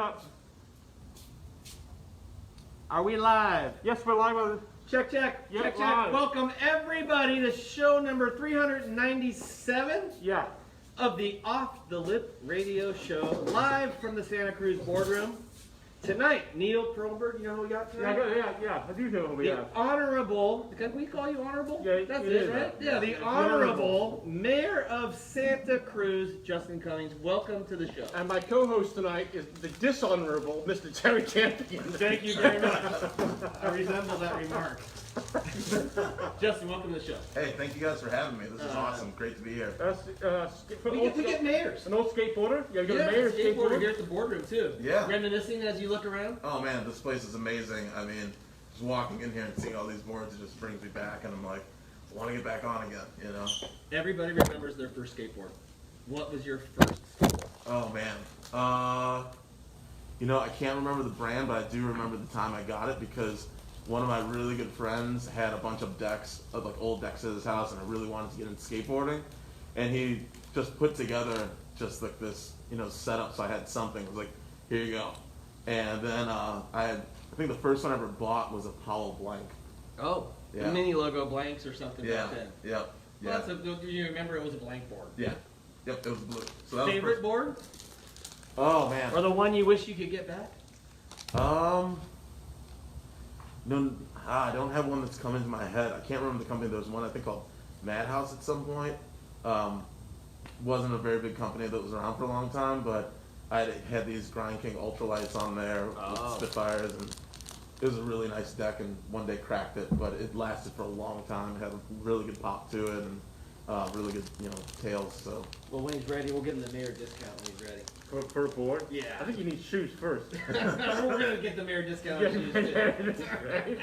up? Are we live? Yes, we're live on. Check, check, Yep, check, live. check. Welcome everybody to show number 397 Yeah. of the Off the Lip radio show, live from the Santa Cruz boardroom. Tonight, Neil Perlberg, you know who we got tonight? Yeah. I do know who we The have. Honorable, can we call you Honorable? Yeah, That's it it, is. right? Yeah, the Yeah. Honorable Mayor of Santa Cruz, Justin Cummings. Welcome to the show. And my co-host tonight is the dishonorable Mr. Terry Champion. Thank you very much. I resemble that remark. Justin, welcome to the show. Hey, thank you guys for having me. This is awesome. Great to be here. We get mayors. An old skateboarder? Yeah, you got Yeah, a mayor skateboarder here at the boardroom too. Yeah. Reminiscing as you look around. Oh man, this place is amazing. I mean, just walking in here and seeing all these boards, it just brings me back, and I'm like, I want to get back on again, you know? Everybody remembers their first skateboard. What was your first skateboard? Oh man. You know, I can't remember the brand, but I do remember the time I got it because one of my really good friends had a bunch of decks, like old decks at his house, and I really wanted to get into skateboarding. And he just put together just like this, you know, setup, so I had something. It was like, here you go. And then I think the first one I ever bought was a Powell blank. Oh, Yeah. the mini logo blanks or something Yeah, back then. yep, Well, yeah, you remember it was a blank board. yeah, yep, it was blue. So that was Favorite first. board? Oh man. Or the one you wish you could get back? No, I don't have one that's come into my head. I can't remember the company. There was one I think called Madhouse at some point. Wasn't a very big company that was around for a long time, but I had these Grind King ultralights on there with Spitfires, and it was a really nice deck. And one day cracked it, but it lasted for a long time. It had a really good pop to it, and really good, you know, tails. So Well, when he's ready, we'll give him the mayor discount when he's ready. For a board? Yeah. I think you need shoes first. We're going to get the mayor discount on shoes, too.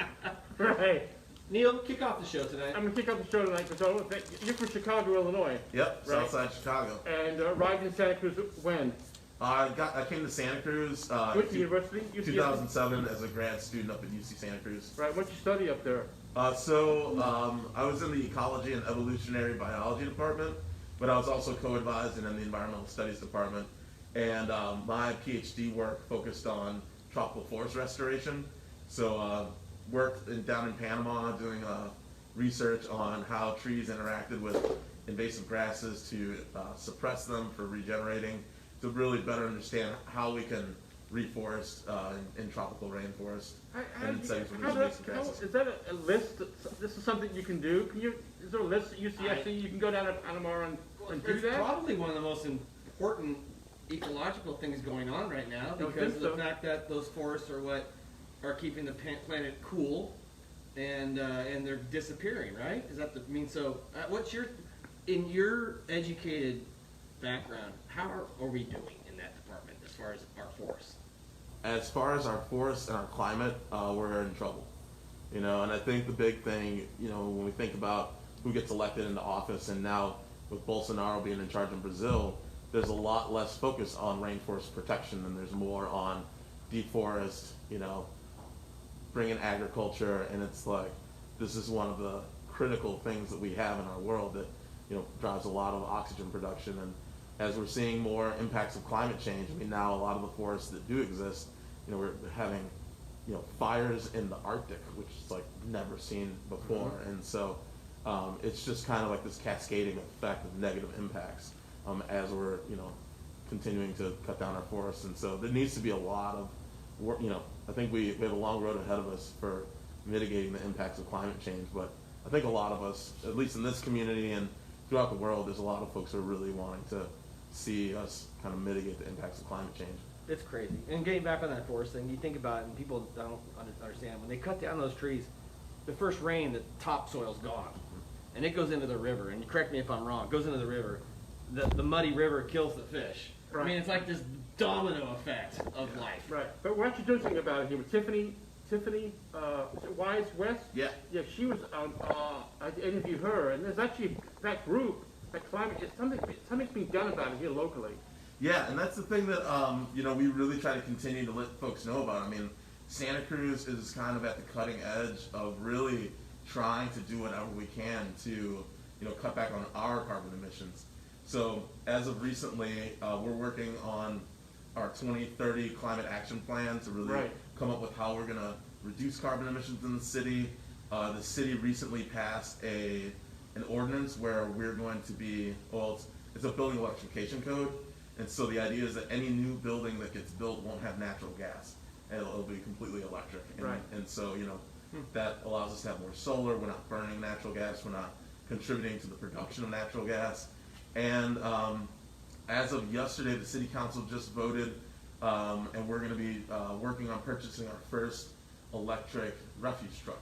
Right. Neil, kick off the show tonight. I'm going to kick off the show tonight because you're from Chicago, Illinois. yep, Right. Southside Chicago. And arrived in Santa Cruz when? I came to Santa Cruz Which university? 2007 as a grad student up at UC Santa Cruz. Right, what'd you study up there? I was in the Ecology and Evolutionary Biology department, but I was also co-advising in the Environmental Studies department. And my PhD work focused on tropical forest restoration. So worked down in Panama doing research on how trees interacted with invasive grasses to suppress them for regenerating, to really better understand how we can reforest in tropical rainforest and in settings with invasive grasses. Is that a list? This is something you can do? Is there a list at UCSC you can go down to Panama and do It's that? probably one of the most important ecological things going on right now Don't because think of the so. fact that those forests are what are keeping the planet cool, and they're disappearing. Right? Is that so? What's in your educated background? How are we doing in that department as far as our forests? As far as our forests and our climate, we're in trouble. You know, and I think the big thing, you know, when we think about who gets elected into office, and now with Bolsonaro being in charge in Brazil, there's a lot less focus on rainforest protection and there's more on deforest, you know, bring in agriculture, and it's like, this is one of the critical things that we have in our world that, you know, drives a lot of oxygen production. And as we're seeing more impacts of climate change, I mean, now a lot of the forests that do exist, you know, we're having, you know, fires in the Arctic, which is like never seen before. Mm-hmm. And so it's just kind of like this cascading effect of negative impacts as we're, you know, continuing to cut down our forests. And so there needs to be a lot of work. You know, I think we have a long road ahead of us for mitigating the impacts of climate change, but I think a lot of us, at least in this community and throughout the world, there's a lot of folks who are really wanting to see us kind of mitigate the impacts of climate change. It's crazy. And getting back on that forest thing, you think about it, and people don't understand, when they cut down those trees, the first rain, the topsoil's gone, and it goes into the river. And you correct me if I'm wrong, it goes into the river. The muddy river kills the fish. Right. I mean, it's like this domino effect of life. Right. But we're actually doing something about it here with Tiffany, is it Wise West? Yeah. Yeah, she was on, I interviewed her, and there's actually that group, that climate, something's being done about it here locally. Yeah, and that's the thing that, you know, we really try to continue to let folks know about. I mean, Santa Cruz is kind of at the cutting edge of really trying to do whatever we can to, you know, cut back on our carbon emissions. So as of recently, we're working on our 2030 climate action plan to really Right. come up with how we're going to reduce carbon emissions in the city. The city recently passed an ordinance where we're going to be, well, it's a building electrification code. And so the idea is that any new building that gets built won't have natural gas. And it'll be completely electric. And, Right. and so, that allows us to have more solar. We're not burning natural gas. We're not contributing to the production of natural gas. And as of yesterday, the city council just voted, and we're going to be working on purchasing our first electric refuse truck.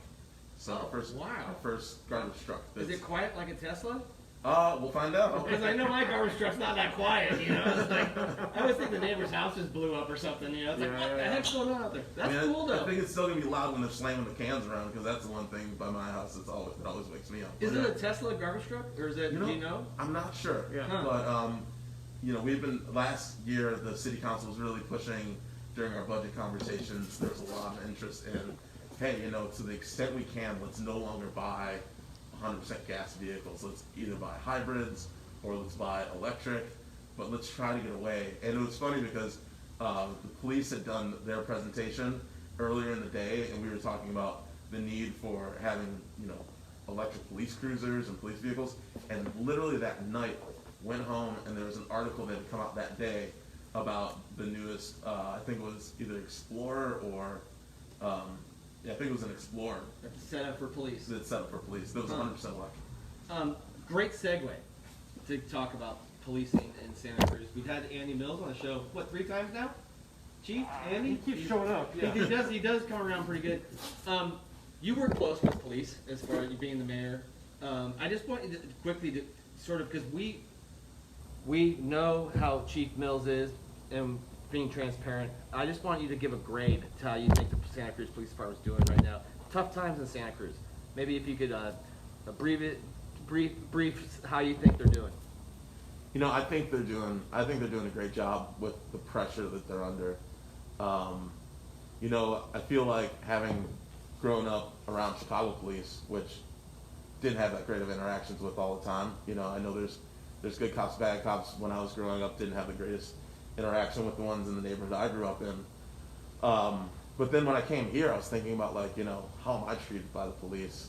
So Oh, our wow. first garbage truck. Is it quiet like a Tesla? We'll find out. Because I know my garbage truck's not that quiet, you know? It's like, I always think the neighbor's house just blew up or something, you know? It's like, what the heck's going on out there? That's cool, though. I think it's still gonna be loud when they're slamming the cans around, because that's the one thing by my house it always wakes me up. Is it a Tesla garbage truck, or is it, do you know? I'm not sure. Yeah. Huh. But we've been last year. The city council was really pushing during our budget conversations. There was a lot of interest in, hey, to the extent we can, let's no longer buy 100% gas vehicles. Let's either buy hybrids or let's buy electric, but let's try to get away. And it was funny because the police had done their presentation earlier in the day, and we were talking about the need for having, electric police cruisers and police vehicles. And literally that night, went home and there was an article that had come out that day about the newest, I think it was either Explorer or, I think it was an Explorer. That's set up for police. That's set up for police. That was 100% electric. Great segue to talk about policing in Santa Cruz. We've had Andy Mills on the show, 3 times now? Chief, Andy? He keeps showing up. Yeah. He does come around pretty good. You work close with police as far as you being the mayor. I just want you to quickly to sort of, because we know how Chief Mills is and being transparent. I just want you to give a grade to how you think the Santa Cruz Police Department is doing right now. Tough times in Santa Cruz. Maybe if you could brief how you think they're doing. I think they're doing a great job with the pressure that they're under. I feel like having grown up around Chicago police, which didn't have that great of interactions with all the time. I know there's good cops, bad cops. When I was growing up, didn't have the greatest interaction with the ones in the neighborhood I grew up in. But then when I came here, I was thinking about how am I treated by the police?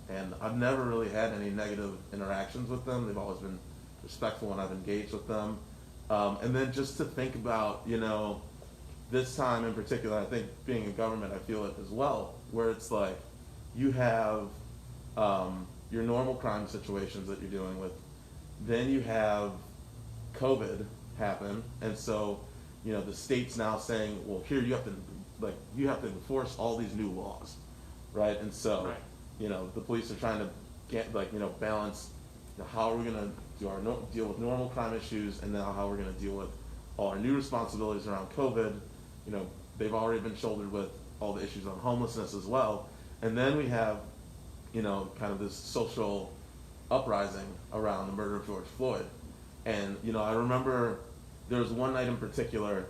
And I've never really had any negative interactions with them. They've always been respectful when I've engaged with them. And then just to think about, this time in particular, I think being in government, I feel it as well, where it's like you have your normal crime situations that you're dealing with. Then you have COVID happen, and so the state's now saying, well, here you have to enforce all these new laws, right? And so Right. the police are trying to get balance how are we going to deal with normal crime issues, and now how we're going to deal with all our new responsibilities around COVID. They've already been shouldered with all the issues on homelessness as well, and then we have kind of this social uprising around the murder of George Floyd. And I remember there was one night in particular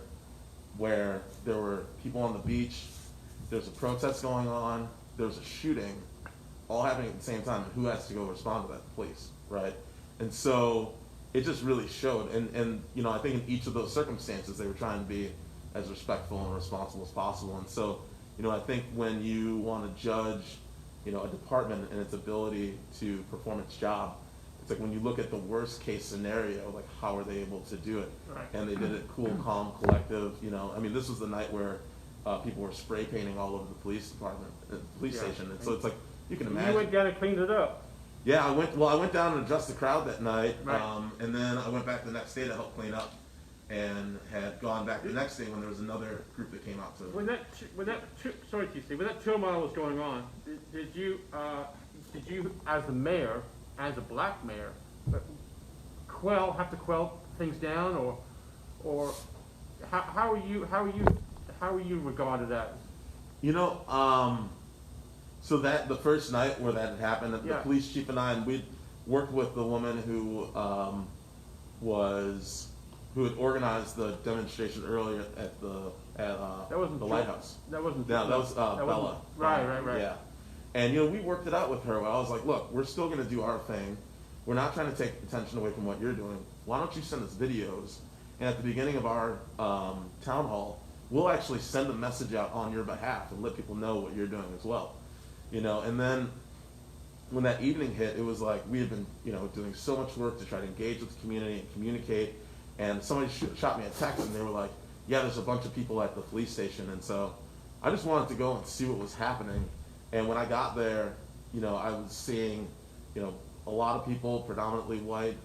where there were people on the beach, there's a protest going on, there's a shooting, all happening at the same time. Who has to go respond to that? The police, right? And so it just really showed. And I think in each of those circumstances they were trying to be as respectful and responsible as possible. And so I think when you want to judge a department and its ability to perform its job, it's like when you look at the worst case scenario, like how are they able to do it? Right. And they did it cool, calm, collective. This was the night where people were spray painting all over the police department, police station. And so it's like you can imagine. You went down and cleaned it up. Yeah, I went down and addressed the crowd that night, Right. and then I went back the next day to help clean up, and had gone back the next day when there was another group that came out to. When that turmoil was going on, did you as the mayor, as a black mayor, have to quell things down, or how are you regarded as? So that the first night where that had happened, the Yeah. police chief and we'd worked with the woman who had organized the demonstration earlier at the lighthouse. That wasn't. No, that was Bella. Right. Yeah. And we worked it out with her. I was like, look, we're still going to do our thing. We're not trying to take attention away from what you're doing. Why don't you send us videos And at the beginning of our town hall, we'll actually send a message out on your behalf and let people know what you're doing as well. You know, and then when that evening hit, it was like we had been, you know, doing so much work to try to engage with the community and communicate. And somebody shot me a text, and they were like, "Yeah, there's a bunch of people at the police station." And so I just wanted to go and see what was happening. And when I got there, you know, I was seeing, you know, a lot of people, predominantly white,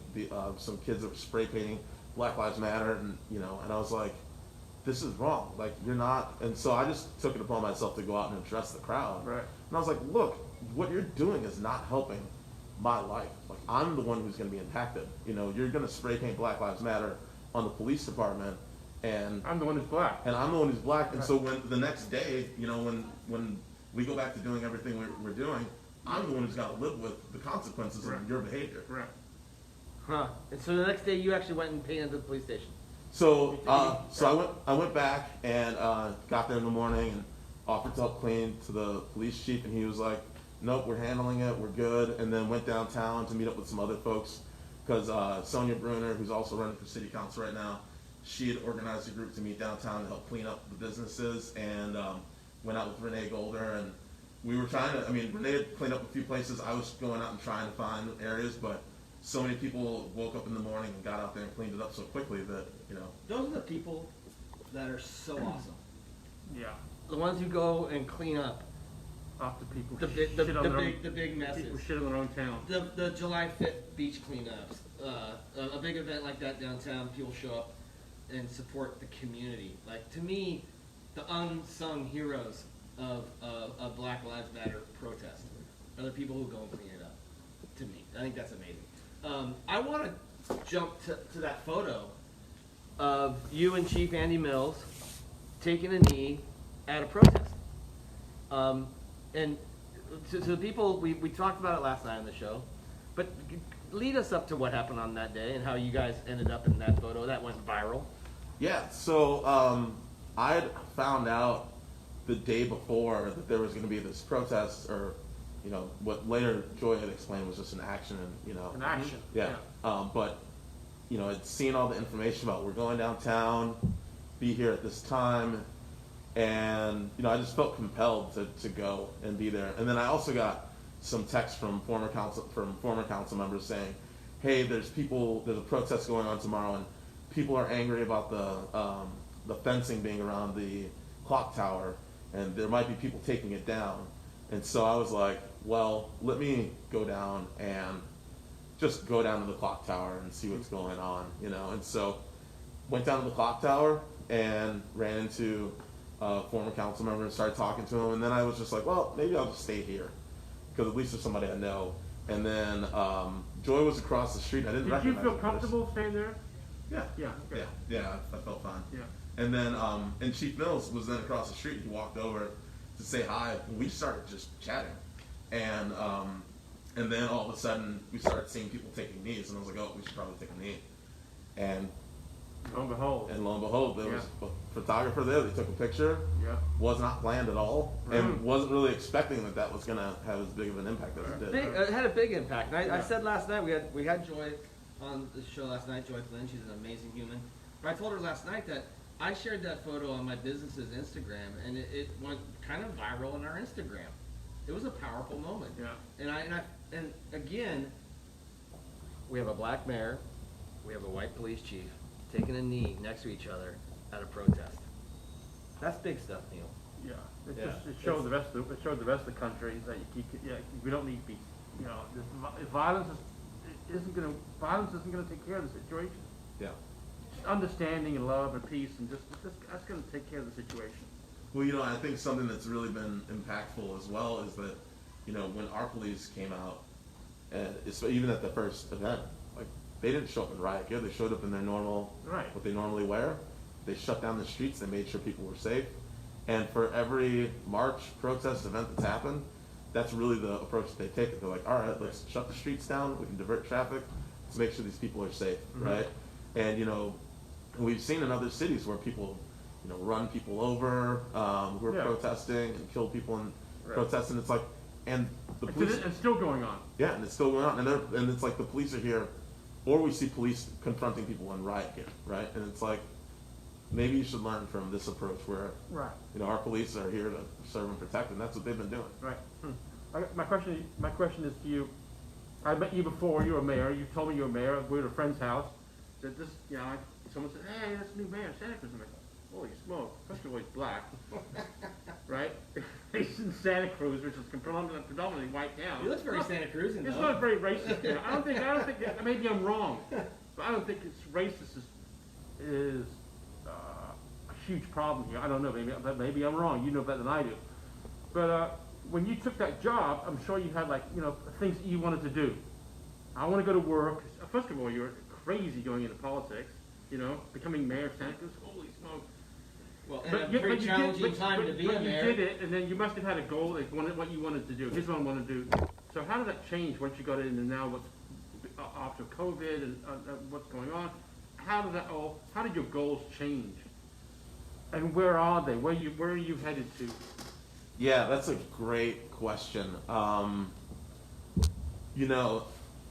some kids that were spray painting Black Lives Matter, and you know, and I was like, this is wrong. Like, you're not. And so I just took it upon myself to go out and address the crowd. Right. And I was like, look, what you're doing is not helping my life. Like, I'm the one who's going to be impacted. You know, you're going to spray paint Black Lives Matter on the police department, and I'm the one who's black. and I'm the one who's black. And Right. so when the next day, you know, when we go back to doing everything we're doing, I'm the one who's got to live with the consequences Right. of your behavior. Right. Huh. And so the next day you actually went and painted the police station. So I went back and got there in the morning and offered to help clean to the police chief, and he was like, "Nope, we're handling it, we're good." And then went downtown to meet up with some other folks, because Sonia Bruner, who's also running for city council right now, she had organized a group to meet downtown to help clean up the businesses, and went out with Renee Golder, and we were trying to. I mean, Renee had cleaned up a few places. I was going out and trying to find areas, but so many people woke up in the morning and got out there and cleaned it up so quickly that, you know. Those are the people that are so awesome. Yeah. The ones who go and clean up After people the shit big, on their own, the big messes. people shit on their own town. The July 5th beach cleanups, a big event like that downtown, people show up and support the community. Like, to me, the unsung heroes of a Black Lives Matter protest are the people who go and clean it up. To me, I think that's amazing. I want to jump to that photo of you and Chief Andy Mills taking a knee at a protest. And to the people, we talked about it last night on the show, but lead us up to what happened on that day and how you guys ended up in that photo. That went viral. Yeah, so I had found out the day before that there was going to be this protest, or, you know, what later Joy had explained was just an action, and, you know. An action. Yeah. But, you know, I'd seen all the information about we're going downtown, be here at this time, and, you know, I just felt compelled to go and be there. And then I also got some texts from former council members saying, hey, there's a protest going on tomorrow, and people are angry about the fencing being around the clock tower, and there might be people taking it down. And so I was like, well, let me go down and just go down to the clock tower and see what's going on, you know. And so went down to the clock tower and ran into a former council member and started talking to him. And then I was just like, well, maybe I'll just stay here, because at least there's somebody I know. And then Joy was across the street. I didn't Did you recognize feel her comfortable staying there? Yeah. Yeah. Okay. Yeah, I felt fine. Yeah. And then, and Chief Mills was then across the street. He walked over to say hi, and we started just chatting. And then all of a sudden, we started seeing people taking knees, and I was like, oh, we should probably take a knee. And Lo and behold. There was a photographer there. They took a picture. Yeah. Was not planned at all, Right. and wasn't really expecting that was going to have as big of an impact as it did. It had a big impact. And I Yeah. said last night, we had Joy on the show last night, Joy Flynn. She's an amazing human. But I told her last night that I shared that photo on my business's Instagram, and it went kind of viral on our Instagram. It was a powerful moment. Yeah. And again, we have a black mayor, we have a white police chief taking a knee next to each other at a protest. That's big stuff, Neil. Yeah. It Yeah. just it showed the rest of the country that we don't need to be, you know, violence isn't gonna take care of the situation. Yeah. Just understanding and love and peace, and just that's gonna take care of the situation. Well, you know, I think something that's really been impactful as well is that, you know, when our police came out, and even at the first event, like, they didn't show up in riot gear. They showed up in their normal, Right. what they normally wear. They shut down the streets. They made sure people were safe. And for every march, protest, event that's happened, that's really the approach that they take. They're like, all right, let's shut the streets down. We can divert traffic. Let's make sure these people are safe, right? And, you know, we've seen in other cities where people, you know, run people over who are protesting and kill people in protests. And it's like, and the police... It's still going on. Yeah, and it's still going on. And it's like the police are here or we see police confronting people in riot gear, right? And it's like, maybe you should learn from this approach where, Right. our police are here to serve and protect, and that's what they've been doing. Right. My question is to you. I met you before. You were a mayor. You told me you were a mayor. We were at a friend's house. That this, someone said, "Hey, that's the new mayor, Santa Cruz." I'm like, "Holy smoke!" First of all, he's black, right? He's in Santa Cruz, which is predominantly white town. He looks very Santa Cruzan, It's though. not very racist. I don't think. Maybe I'm wrong, but I don't think it's racist is a huge problem here. I don't know. Maybe I'm wrong. You know better than I do. But when you took that job, I'm sure you had things that you wanted to do. I want to go to work. First of all, you're crazy going into politics. Becoming mayor of Santa Cruz. Holy smoke! Well, and a pretty challenging time to be a mayor. You did it, and then you must have had a goal, what you wanted to do. Here's what I want to do. So how did that change once you got in, and now what's after COVID and what's going on? How did your goals change? And where are they? Where are you headed to? Yeah, that's a great question.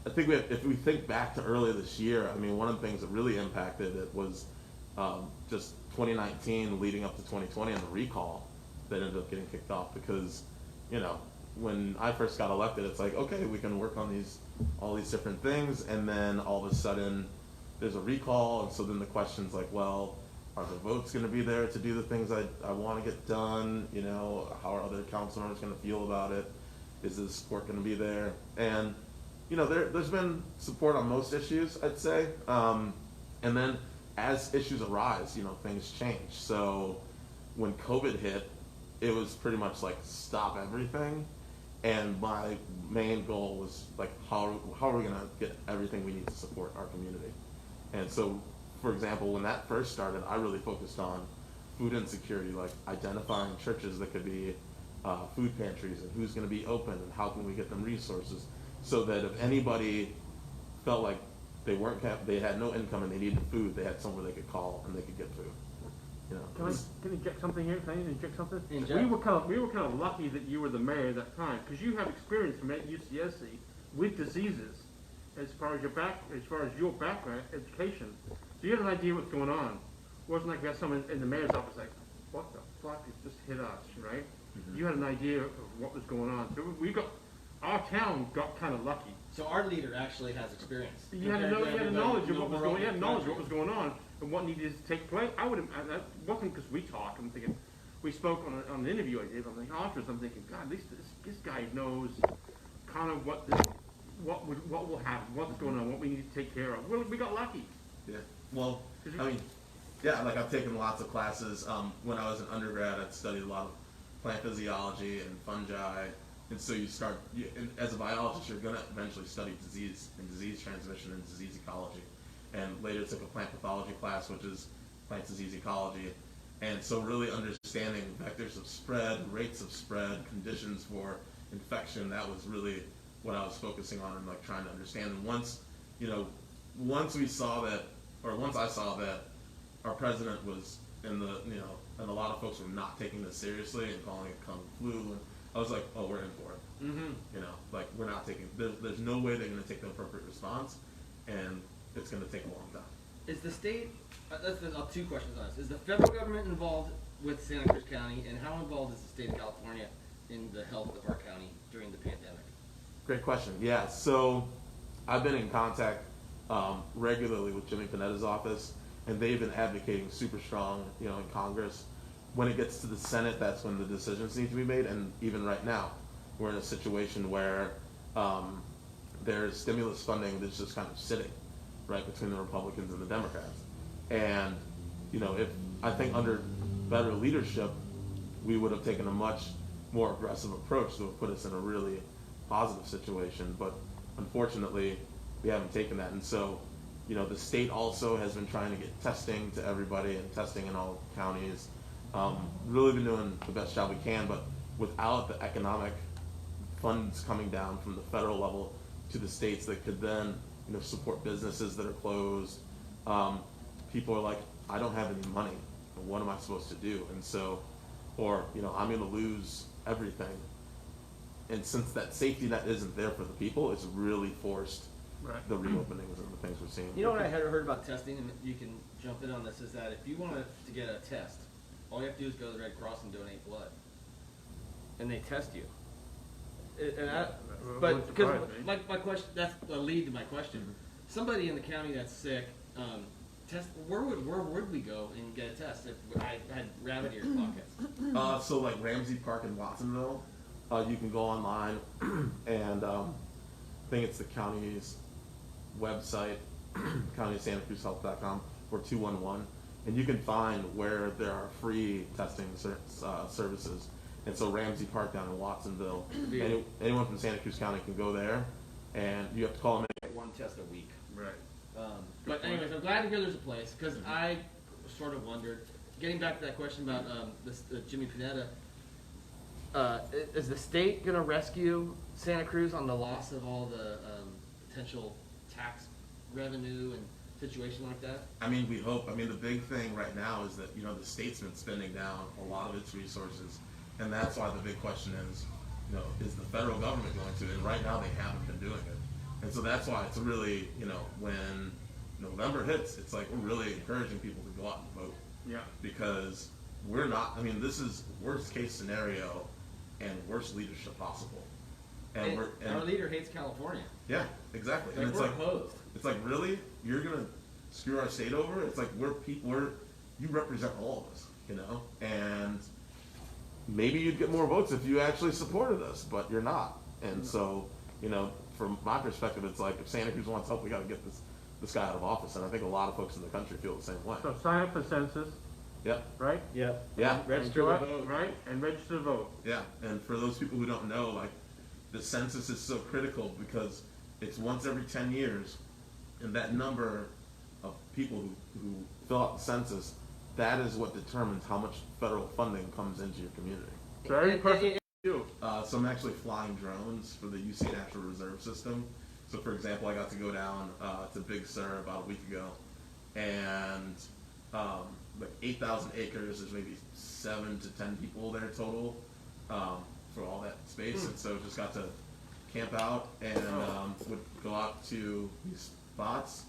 I think if we think back to earlier this year, one of the things that really impacted it was just 2019 leading up to 2020 and the recall that ended up getting kicked off because, when I first got elected, it's like, okay, we can work on all these different things, and then all of a sudden there's a recall, and so then the question's like, well, are the votes going to be there to do the things I want to get done? How are other council members going to feel about it? Is the support going to be there? And there's been support on most issues, I'd say. And then as issues arise, things change. So when COVID hit, it was pretty much like stop everything. And my main goal was like, how are we going to get everything we need to support our community? And so, for example, when that first started, I really focused on food insecurity, like identifying churches that could be food pantries and who's going to be open and how can we get them resources so that if anybody felt like they had no income and they needed food, they had somewhere they could call and they could get food. Can I inject something here? Can I inject something? Inject. We were kind of lucky that you were the mayor at that time because you have experience from UCSC with diseases as far as your background education. So you had an idea what's going on. It wasn't like we had someone in the mayor's office like, what the fuck has just hit us, right? Mm-hmm. You had an idea of what was going on. So our town got kind of lucky. So our leader actually has experience. You had knowledge of what was going on. You had knowledge of what was going on and what needed to take place. That wasn't because we talked. I'm thinking, we spoke on an interview I did. I'm thinking, afterwards, I'm thinking, God, this guy knows kind of what will happen, what's going on, what we need to take care of. Well, we got lucky. Yeah. Well, I've taken lots of classes. When I was an undergrad, I'd studied a lot of plant physiology and fungi. And so as a biologist, you're going to eventually study disease and disease transmission and disease ecology. And later took a plant pathology class, which is plant disease ecology. And so really understanding vectors of spread, rates of spread, conditions for infection, that was really what I was focusing on and like trying to understand. And once I saw that our president was and a lot of folks were not taking this seriously and calling it kung flu, and I was like, oh, we're in for it. Mm-hmm. We're not taking, there's no way they're going to take the appropriate response, and it's going to take a long time. Is the state, there's two questions on this. Is the federal government involved with Santa Cruz County, and how involved is the state of California in the health of our county during the pandemic? Great question. Yeah, so I've been in contact regularly with Jimmy Panetta's office, and they've been advocating super strong, in Congress. When it gets to the Senate, that's when the decisions need to be made, and even right now, we're in a situation where there's stimulus funding that's just kind of sitting right between the Republicans and the Democrats. And, if I think under better leadership, we would have taken a much more aggressive approach that would put us in a really positive situation. But unfortunately, we haven't taken that. And so, the state also has been trying to get testing to everybody and testing in all counties. Really been doing the best job we can, but without the economic funds coming down from the federal level to the states that could then, support businesses that are closed, people are like, I don't have any money. What am I supposed to do? And so, I'm going to lose everything. And since that safety net isn't there for the people, it's really forced Right. the reopenings and the things we're seeing. You know what I had heard about testing, and you can jump in on this, is that if you want to get a test, all you have to do is go to the Red Cross and donate blood, and they test you. But because my question, that's the lead to my question. Somebody in the county that's sick, where would we go and get a test if I had rabbit ear pockets? So like Ramsey Park in Watsonville, you can go online and I think it's the county's website, countysantaCruzhealth.com or 211, and you can find where there are free testing services. And so Ramsey Park down in Watsonville, anyone from Santa Cruz County can go there, and you have to call them in. Get one test a week. Right. But anyways, I'm glad to hear there's a place, because I sort of wondered, getting back to that question about Jimmy Panetta, is the state going to rescue Santa Cruz on the loss of all the potential tax revenue and situation like that? I mean, we hope. I mean, the big thing right now is that, the state's been spending down a lot of its resources, and that's why the big question is, is the federal government going to? And right now they haven't been doing it. And so that's why it's really, when November hits, it's like we're really encouraging people to go out and vote. Yeah. Because we're not, I mean, this is worst case scenario and worst leadership possible. And our leader hates California. Yeah, exactly. Like, and it's we're like, opposed. it's like, really? You're going to screw our state over? It's like, you represent all of us, and maybe you'd get more votes if you actually supported us, but you're not. And so, from my perspective, it's like, if Santa Cruz wants help, we got to get this guy out of office. And I think a lot of folks in the country feel the same way. So sign up for census, Yep. right? Yeah. Yeah. Register And to go out, vote. right? And register to vote. Yeah. And for those people who don't know, like, the census is so critical because it's once every 10 years, and that number of people who fill out the census, that is what determines how much federal funding comes into your community. So every person you. So I'm actually flying drones for the UC Natural Reserve System. So for example, I got to go down to Big Sur about a week ago, and like 8,000 acres, there's maybe 7 to 10 people there total for all that space, and so just got to camp out and would go out to these spots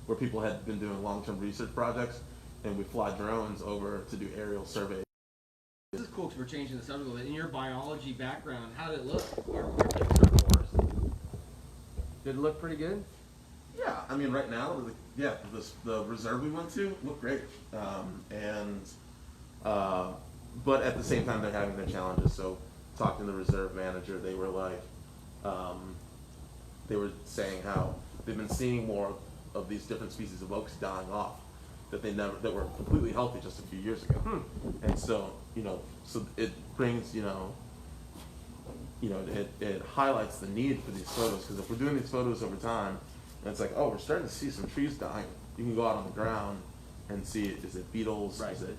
where people had been doing long-term research projects, and we fly drones over to do aerial surveys. This is cool because we're changing the subject a little bit. In your biology background, how did it look? Did it look pretty good? Yeah, I mean, right now, the reserve we went to looked great, but at the same time, they're having their challenges. So, talking to the reserve manager, they were like, they were saying how they've been seeing more of these different species of oaks dying off that were completely healthy just a few years ago, and so so it brings it highlights the need for these photos, because if we're doing these photos over time, and it's like, oh, we're starting to see some trees dying, you can go out on the ground and see, is it beetles, Right, is it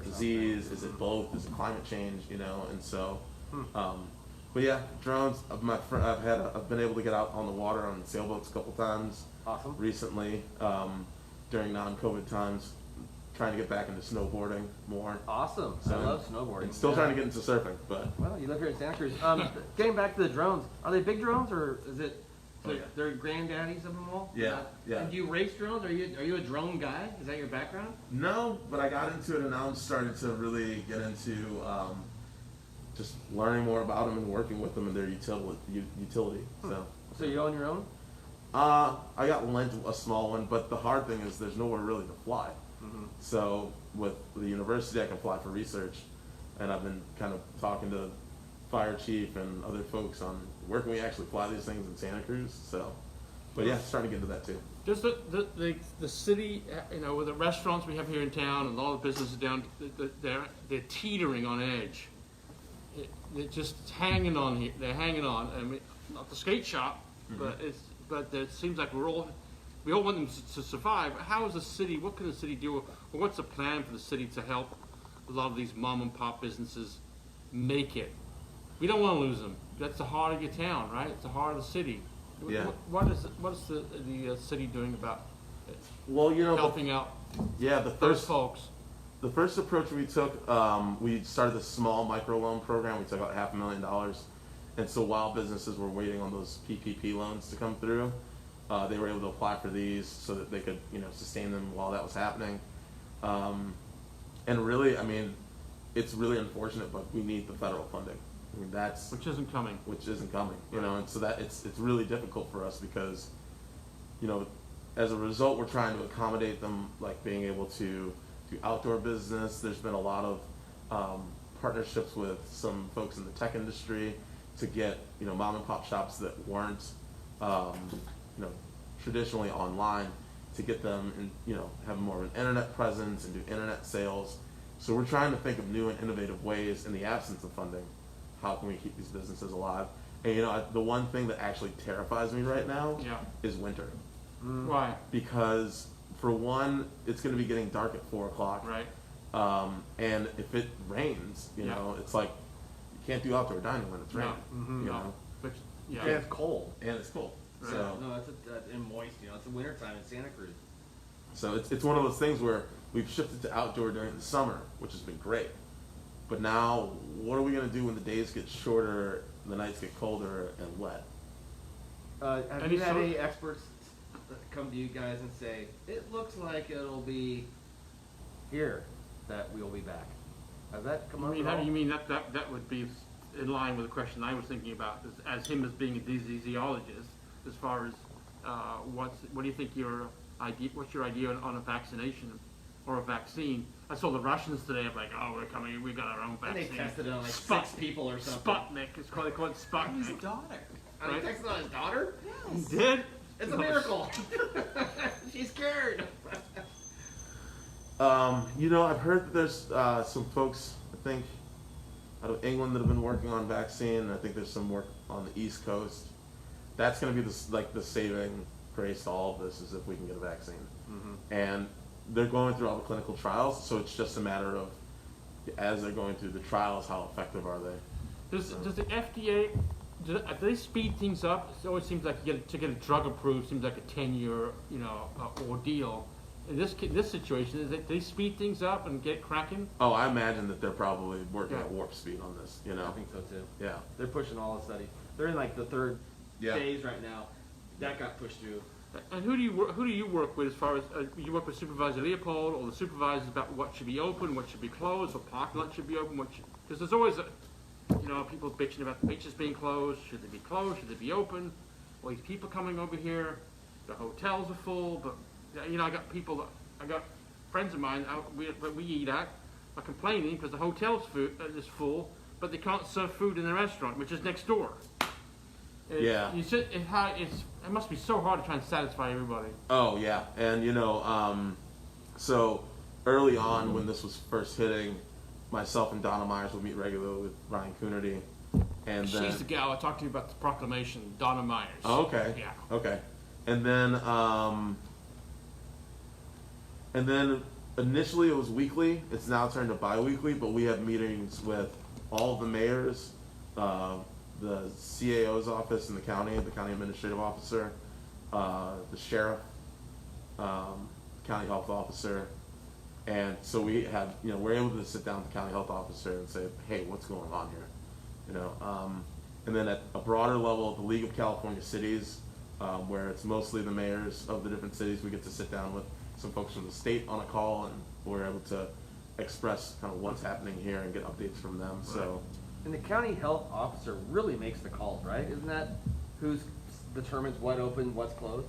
disease, is it both, is it climate change, and so, but yeah, drones. I've been able to get out on the water on sailboats a couple times. Awesome. Recently, during non-COVID times, trying to get back into snowboarding more. Awesome. So I love snowboarding. And still trying to get into surfing, but Well, you live here in Santa Cruz. Getting back to the drones, are they big drones or is it? Oh, yeah. They're granddaddies of them all. Yeah, yeah. And do you race drones? Are you a drone guy? Is that your background? no, but I got into it, and now I'm starting to really get into just learning more about them and working with them and their utility. So you own your own? I got lent a small one, but the hard thing is there's nowhere really to fly. So with the university, I can fly for research, and I've been kind of talking to fire chief and other folks on where can we actually fly these things in Santa Cruz. So, but yeah, starting to get into that too. Just the city, with the restaurants we have here in town and all the businesses down, they're teetering on edge. They're just hanging on here. They're hanging on. I mean, not the skate shop, but it seems like we all want them to survive. How is the city? What can the city do? Or what's the plan for the city to help a lot of these mom and pop businesses make it? We don't want to lose them. That's the heart of your town, right? It's the heart of the city. Yeah. What is the city doing about it? Well, Helping out yeah, those folks. The first approach we took, we started this small microloan program. We took out $500,000, And so while businesses were waiting on those PPP loans to come through, they were able to apply for these so that they could, sustain them while that was happening. And really, I mean, it's really unfortunate, but we need the federal funding. I mean, Which isn't coming. And so that it's really difficult for us because, as a result, we're trying to accommodate them, like being able to do outdoor business. There's been a lot of partnerships with some folks in the tech industry to get, mom and pop shops that weren't, traditionally online, to get them and, have more of an internet presence and do internet sales. So we're trying to think of new and innovative ways in the absence of funding. How can we keep these businesses alive? And the one thing that actually terrifies me right now is winter. Why? Because for one, it's going to be getting dark at 4 o'clock. Right. And if it rains, it's like you can't do outdoor dining when it's raining. No. But, And it's cold. And it's cold. Right. So No, it's and moist. It's the wintertime in Santa Cruz. So it's one of those things where we've shifted to outdoor during the summer, which has been great. But now, what are we going to do when the days get shorter, the nights get colder and wet? Have you had any experts come to you guys and say, it looks like it'll be here that we'll be back? Has that come up at all? You mean that would be in line with the question I was thinking about, as him as being a diseaseologist, as far as what do you think what's your idea on a vaccination or a vaccine? I saw the Russians today. I'm like, oh, we're coming. We got our own vaccine. And they tested it on like 6 people or something. Sputnik. It's called Sputnik. His daughter. And they tested on his daughter? Yes. He did? It's a miracle. She's scared. I've heard that there's some folks, I think, out of England that have been working on vaccine. I think there's some work on the East Coast. That's going to be the saving grace to all of this, is if we can get a vaccine. Mm-hmm. And they're going through all the clinical trials, so it's just a matter of, as they're going through the trials, how effective are they? Does the FDA, do they speed things up? It always seems like to get a drug approved seems like a 10-year ordeal. In this situation, do they speed things up and get cracking? Oh, I imagine that they're probably working at warp speed on this. I think so too. Yeah. They're pushing all the studies. They're in like the third Yeah. phase right now. That got pushed through. And who do you work with as far as you work with Supervisor Leopold or the supervisors about what should be open, what should be closed, what parking lot should be open, because there's always people bitching about the beaches being closed. Should they be closed? Should they be open? All these people coming over here. The hotels are full, but I got friends of mine we eat at are complaining because the hotel's food is full, but they can't serve food in the restaurant, which is next door. It must be so hard to try and satisfy everybody. Oh yeah, and so early on when this was first hitting, myself and Donna Myers would meet regularly with Ryan Coonerty, and then She's the gal I talked to you about the proclamation, Donna Myers. Oh, okay. Yeah. Okay, and then initially it was weekly. It's now turned to bi-weekly, but we have meetings with all of the mayors, the CAO's office in the county administrative officer, the sheriff, county health officer, and so we have, we're able to sit down with the county health officer and say, hey, what's going on here, and then at a broader level, the League of California Cities, where it's mostly the mayors of the different cities, we get to sit down with some folks from the state on a call, and we're able to express kind of what's happening here and get updates from them. Right. So. And the county health officer really makes the calls, right? Isn't that who determines what open, what's closed?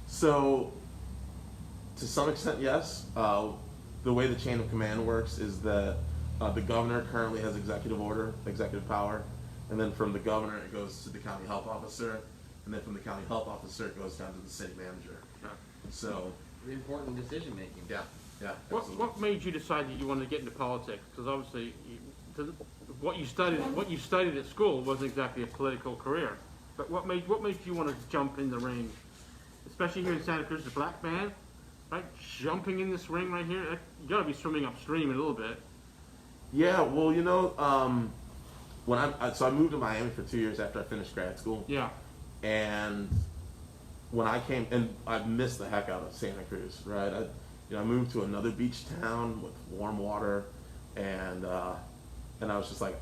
So, to some extent, yes. The way the chain of command works is that the governor currently has executive power, and then from the governor it goes to the county health officer, and then from the county health officer it goes down to the city manager. Yeah. So. The important decision making. Yeah. Yeah. What made you decide that you wanted to get into politics? Because obviously, what you studied at school wasn't exactly a political career. But what made you want to jump in the ring, especially here in Santa Cruz, the black man, right? Jumping in this ring right here, you got to be swimming upstream a little bit. Yeah. Well, when I moved to Miami for 2 years after I finished grad school. Yeah. And when I came, and I missed the heck out of Santa Cruz, right? I moved to another beach town with warm water, and I was just like,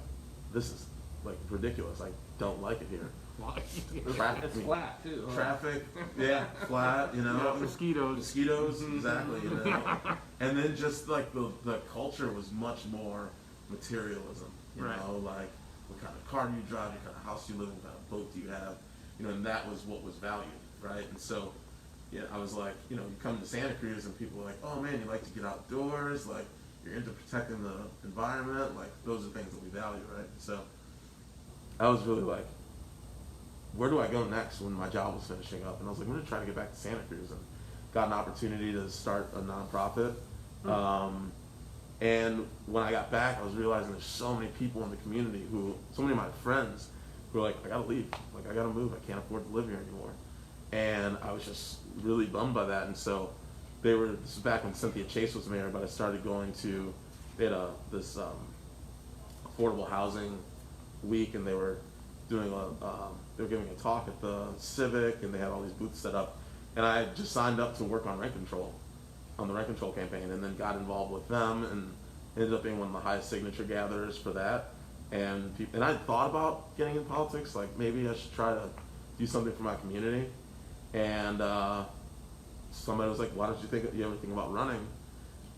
this like ridiculous. I don't like it here. It's flat too. Huh? Traffic, yeah, flat, you know. Mosquitoes. Exactly, you know. And then just like the culture was much more materialism, you Right. know, like what kind of car do you drive, what kind of house do you live in, what kind of boat do you have, you know, and that was what was valued, right? And so, yeah, I was like, you know, you come to Santa Cruz and people are like, oh man, you like to get outdoors, like you're into protecting the environment, like those are things that we value, right? So I was really like, where do I go next when my job was finishing up? And I was like, I'm going to try to get back to Santa Cruz, and got an opportunity to start a nonprofit. And when I got back, I was realizing there's so many people in the community so many of my friends who were like, I got to leave. Like, I got to move. I can't afford to live here anymore. And I was just really bummed by that. And so this was back when Cynthia Chase was mayor, but I started going to, they had this affordable housing week, and they were doing they were giving a talk at the Civic, and they had all these booths set up, and I just signed up to work on rent control, on the rent control campaign, and then got involved with them, and ended up being one of the highest signature gatherers for that. And I thought about getting in politics, like maybe I should try to do something for my community. And somebody was like, "Why don't you ever think about running?"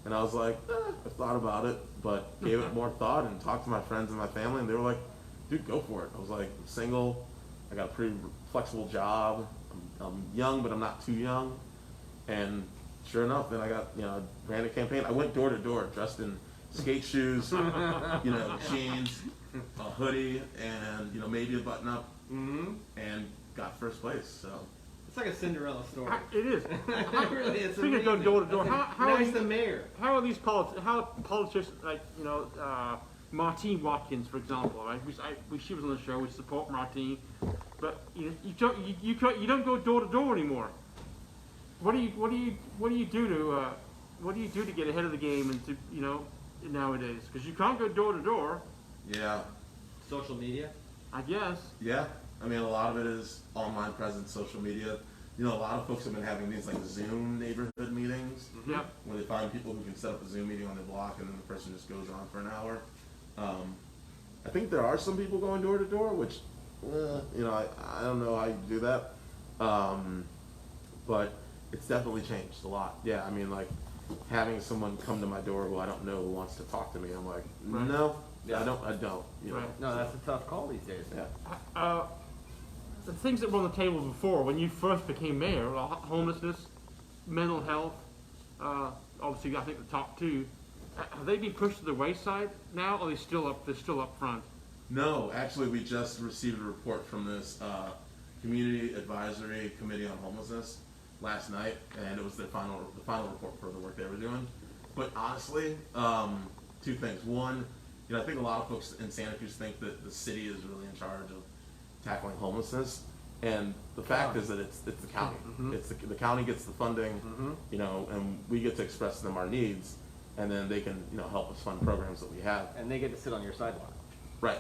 And I was like, I thought about it, but gave it more thought and talked to my friends and my family, and they were like, dude, go for it. I was like, I'm single, I got a pretty flexible job, I'm young, but I'm not too young. And sure enough, then I got, ran a campaign. I went door to door dressed in skate shoes, jeans, a hoodie, and, maybe a button up, and got first place, so. It's like a Cinderella story. It is. Really, it's Speaking of going door to door, how is the mayor? How are these politicians, like, Martine Watkins, for example, right? She was on the show. We support Martine, but you don't go door to door anymore. What do you do to get ahead of the game and to nowadays? Because you can't go door to door. Yeah. Social media. I guess. Yeah. I mean, a lot of it is online presence, social media. A lot of folks have been having these like Zoom neighborhood meetings. Yeah. Where they find people who can set up a Zoom meeting on their block, and then the person just goes on for an hour. I think there are some people going door to door, which, I don't know how you do that. But it's definitely changed a lot. Yeah, I mean, like having someone come to my door who I don't know who wants to talk to me, I'm like, no, yeah. I don't. Right. No, that's a tough call these days. Yeah. The things that were on the table before, when you first became mayor, homelessness, mental health, obviously I think the top two, have they been pushed to the wayside now, or are they still up front? No, actually, we just received a report from this Community Advisory Committee on Homelessness last night, and it was the final report for the work they were doing. But honestly, two things. One, I think a lot of folks in Santa Cruz think that the city is really in charge of tackling homelessness, and the fact is that it's the county. Mm-hmm. It's the county gets the funding, and we get to express to them our needs, and then they can help us fund programs that we have. And they get to sit on your sidewalk. Right,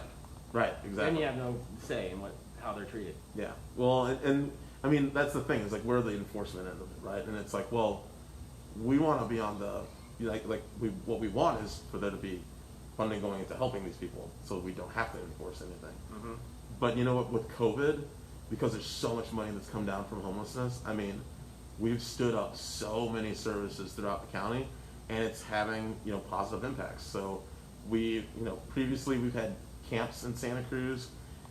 exactly. And you have no say in how they're treated. Yeah. Well, and I mean that's the thing. It's like we're the enforcement end of it, right? And it's like, well, we want to be on the what we want is for there to be funding going into helping these people, so we don't have to enforce anything. Mm-hmm. But you know what? With COVID, because there's so much money that's come down from homelessness, I mean, we've stood up so many services throughout the county, and it's having positive impacts. So we previously we've had camps in Santa Cruz,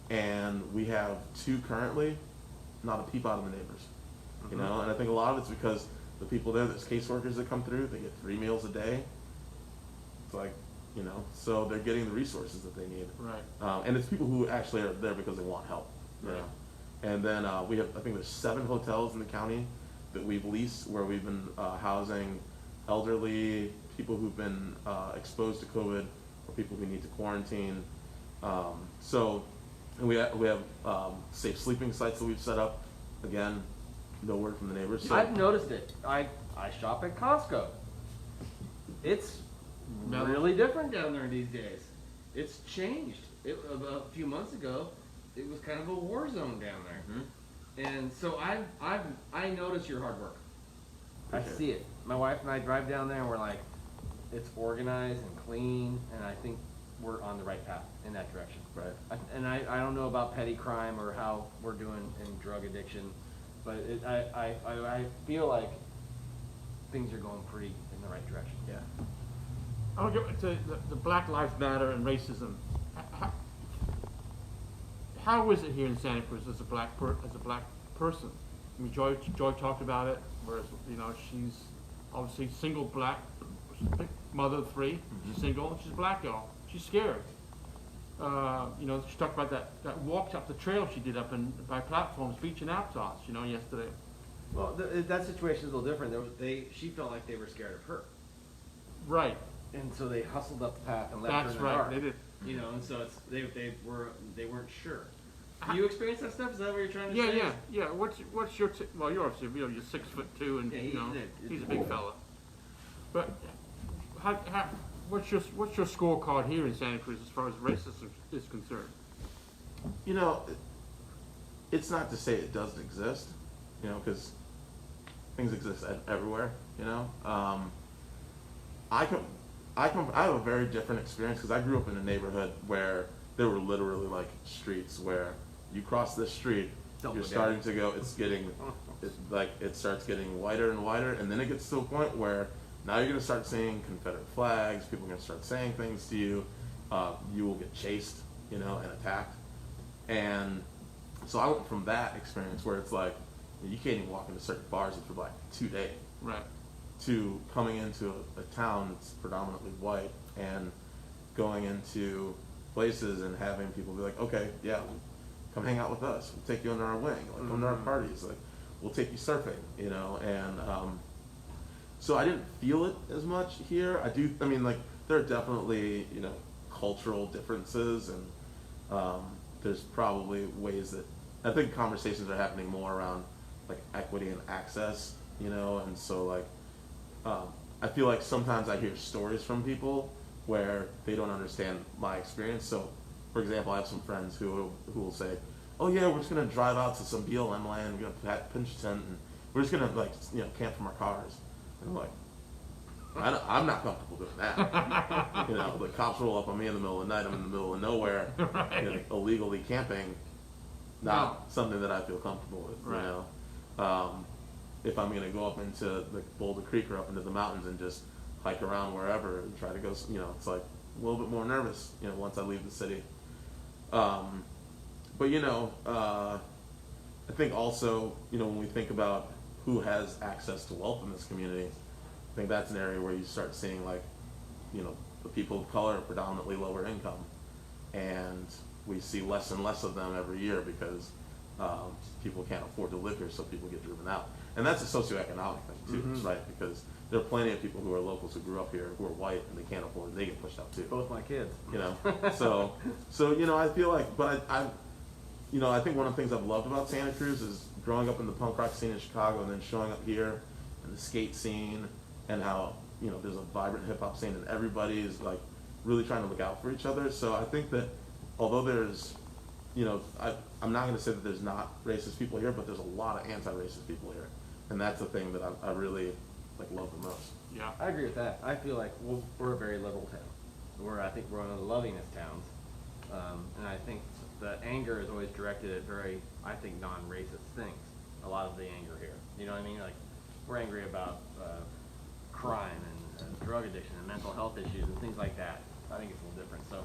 and we have 2 currently. Not a peep out of the neighbors, and I think a lot of it's because the people there's caseworkers that come through. They get 3 meals a day. It's like. So they're getting the resources that they need. Right. And it's people who actually are there because they want help. Right. And then I think there's 7 hotels in the county that we've leased where we've been housing elderly, people who've been exposed to COVID, or people who need to quarantine. And we have safe sleeping sites that we've set up. Again, no word from the neighbors. So, I've noticed it. I shop at Costco. It's really different down there these days. It's changed. A few months ago, it was kind of a war zone down there, and so I notice your hard work. I see it. My wife and I drive down there, and we're like, it's organized and clean, and I think we're on the right path in that direction. Right. I don't know about petty crime or how we're doing in drug addiction, but I feel like things are going pretty in the right direction. Yeah. I'll get to the Black Lives Matter and racism. How is it here in Santa Cruz as a black person? I mean, Joy talked about it, whereas she's obviously single black mother of 3. Mm-hmm. She's single. She's a black girl. She's scared. She talked about that walk up the trail she did up by platforms, beach and Aptos, yesterday. Well, that situation is a little different. She felt like they were scared of her, Right. and so they hustled up the path and left That's her in the right. dark. They did. And so they weren't sure. Do you experience that stuff? Is that what you're trying to say? Yeah. What's your well? You're obviously you're 6'2" and he's a big fella. But what's your scorecard here in Santa Cruz as far as racism is concerned? It's not to say it doesn't exist, because things exist everywhere. I have a very different experience because I grew up in a neighborhood where there were literally like streets where you cross this street, you're starting to go. It starts getting wider and wider, and then it gets to a point where now you're going to start seeing Confederate flags. People are going to start saying things to you. You will get chased, and attacked. And so I went from that experience where it's like you can't even walk into certain bars for like 2 days. Right. To coming into a town that's predominantly white and going into places and having people be like, okay, yeah, come hang out with us. We'll take you under our wing. Come to our parties. We'll take you surfing, and so I didn't feel it as much here. There are definitely, cultural differences, and there's probably ways that I think conversations are happening more around like equity and access, and so I feel like sometimes I hear stories from people where they don't understand my experience. So, for example, I have some friends who will say, "Oh yeah, we're just gonna drive out to some BLM land, we're gonna pinch a tent, and we're just gonna camp from our cars." And I'm like, I'm not comfortable doing that. The cops roll up on me in the middle of the night. I'm in the middle of nowhere, Right. Illegally camping. Not something that I feel comfortable with. Right. If I'm going to go up into the Boulder Creek or up into the mountains and just hike around wherever and try to go, it's like a little bit more nervous, once I leave the city. But I think also, when we think about who has access to wealth in this community, I think that's an area where you start seeing the people of color are predominantly lower income, and we see less and less of them every year because people can't afford to live here, so people get driven out. And that's a socioeconomic thing too, Mm-hmm. right? Because there are plenty of people who are locals who grew up here who are white and they can't afford it, they get pushed out too. Both my kids. So I feel like, but I think one of the things I've loved about Santa Cruz is growing up in the punk rock scene in Chicago and then showing up here in the skate scene and how there's a vibrant hip hop scene and everybody is like really trying to look out for each other. So I think that although there's I'm not going to say that there's not racist people here, but there's a lot of anti-racist people here, and that's the thing that I really love the most. Yeah. I agree with that. I feel like we're a very liberal town. I think we're one of the lovingest towns, and I think the anger is always directed at very, I think, non-racist things. A lot of the anger here, you know what I mean? We're angry about crime and drug addiction and mental health issues and things like that. I think it's a little different. So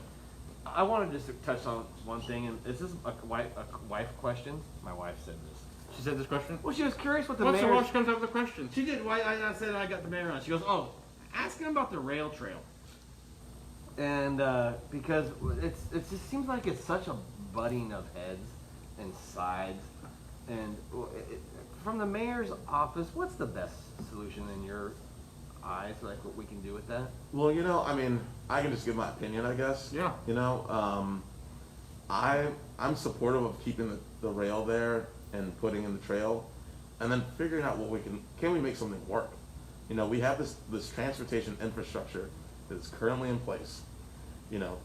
I wanted just to touch on one thing, and is this a wife question? My wife said this. She said this question? Well, she was curious what the Once in a mayor... while she comes up with a question. She did. Why I said I got the mayor on. She goes, "Oh, ask him about the rail trail." And because it just seems like it's such a butting of heads and sides. And from the mayor's office, what's the best solution in your eyes? What we can do with that? Well, I can just give my opinion, I guess. Yeah. I'm supportive of keeping the rail there and putting in the trail, and then figuring out what can we make something work? We have this transportation infrastructure that's currently in place.